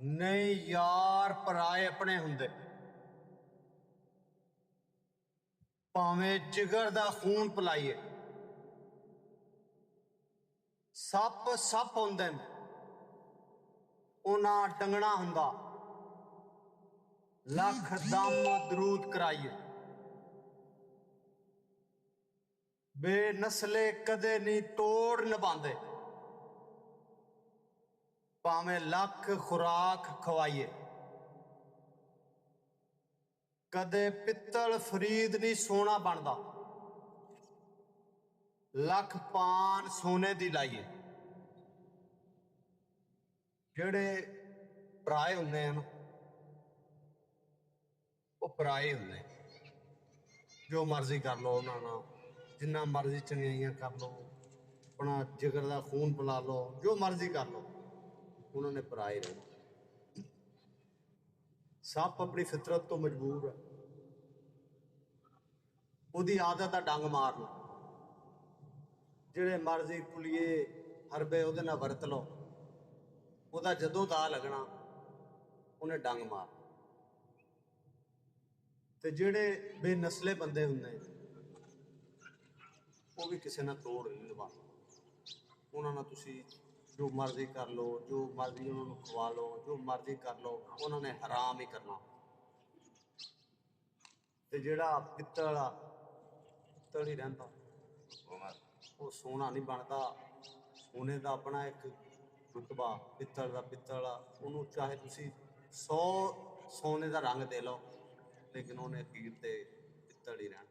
ਨਹੀਂ ਯਾਰ ਪਰਾਏ ਆਪਣੇ ਹੁੰਦੇ, ਭਾਵੇਂ ਜਿਗਰ ਦਾ ਖੂਨ ਪਿਲਾਈਏ। ਸੱਪ ਸੱਪ ਹੁੰਦੇ ਨੇ, ਉਹਨਾਂ ਟੰਗਣਾ ਹੁੰਦਾ, ਲੱਖ ਦਮ ਦਰੂਦ ਕਰਾਈਏ। ਬੇਨਸਲੇ ਕਦੇ ਨਹੀਂ ਤੋੜ ਨਿਭਾਉਂਦੇ, ਭਾਵੇਂ ਲੱਖ ਖੁਰਾਕ ਖਵਾਈਏ। ਕਦੇ ਪਿੱਤਲ ਫਰੀਦ ਨਹੀਂ ਸੋਨਾ ਬਣਦਾ, ਲੱਖ ਪਾਨ ਸੋਨੇ ਦੀ ਲਾਈਏ। ਜਿਹੜੇ ਪਰਾਏ ਹੁੰਦੇ ਹਨ ਉਹ ਪਰਾਏ ਹੁੰਦੇ, ਜੋ ਮਰਜ਼ੀ ਕਰ ਲਓ ਉਹਨਾਂ ਨਾਲ, ਜਿੰਨਾ ਮਰਜ਼ੀ ਚੰਗਿਆਈਆਂ ਕਰ ਲਓ, ਆਪਣਾ ਜਿਗਰ ਦਾ ਖੂਨ ਪਿਲਾ ਲਓ, ਜੋ ਮਰਜ਼ੀ ਕਰ ਲਓ, ਉਹਨਾਂ ਨੇ ਪਰਾਏ ਰਹਿਣਾ। ਸੱਪ ਆਪਣੀ ਫਿਤਰਤ ਤੋਂ ਮਜਬੂਰ ਹੈ, ਉਹਦੀ ਆਦਤ ਆ ਡੰਗ ਮਾਰਨਾ। ਜਿਹੜੇ ਮਰਜ਼ੀ ਕੁਲੀਏ ਹਰਬੇ ਉਹਦੇ ਨਾਲ ਵਰਤ ਲਓ, ਉਹਦਾ ਜਦੋਂ ਦਾ ਲੱਗਣਾ ਉਹਨੇ ਡੰਗ ਮਾਰ। ਤੇ ਜਿਹੜੇ ਬੇਨਸਲੇ ਬੰਦੇ ਹੁੰਦੇ ਉਹ ਵੀ ਕਿਸੇ ਨਾਲ ਤੋੜ ਨਹੀਂ ਨਿਭਾਉਂਦੇ। ਉਹਨਾਂ ਨਾਲ ਤੁਸੀਂ ਜੋ ਮਰਜ਼ੀ ਕਰ ਲਓ, ਜੋ ਮਰਜ਼ੀ ਉਹਨਾਂ ਨੂੰ ਖਵਾ ਲਓ, ਜੋ ਮਰਜ਼ੀ ਕਰ ਲਓ, ਉਹਨਾਂ ਨੇ ਹਰਾਮ ਹੀ ਕਰਨਾ। ਤੇ ਜਿਹੜਾ ਪਿੱਤਲ ਆ, ਪਿੱਤਲ ਹੀ ਰਹਿੰਦਾ, ਉਹ ਸੋਨਾ ਨਹੀਂ ਬਣਦਾ। ਸੋਨੇ ਦਾ ਆਪਣਾ ਇੱਕ ਰੁਤਬਾ, ਪਿੱਤਲ ਦਾ ਪਿੱਤਲ ਆ, ਉਹਨੂੰ ਚਾਹੇ ਤੁਸੀਂ 100 ਸੋਨੇ ਦਾ ਰੰਗ ਦੇ ਲਓ, ਲੇਕਿਨ ਉਹਨੇ ਅਖੀਰ ਤੇ ਪਿੱਤਲ ਹੀ ਰਹਿਣਾ,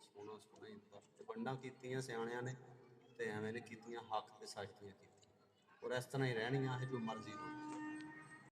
ਸੋਨਾ ਸੋਨਾ ਹੀ ਹੁੰਦਾ। ਤੇ ਵੰਡਾਂ ਕੀਤੀਆਂ ਸਿਆਣਿਆਂ ਨੇ ਤੇ ਐਵੇਂ ਨੇ ਕੀਤੀਆਂ, ਹੱਕ ਤੇ ਸੱਚ ਦੀਆਂ ਕੀਤੀਆਂ, ਔਰ ਇਸ ਤਰ੍ਹਾਂ ਹੀ ਰਹਿਣੀਆਂ ਹੈ ਜੋ ਮਰਜ਼ੀ ਹੋ।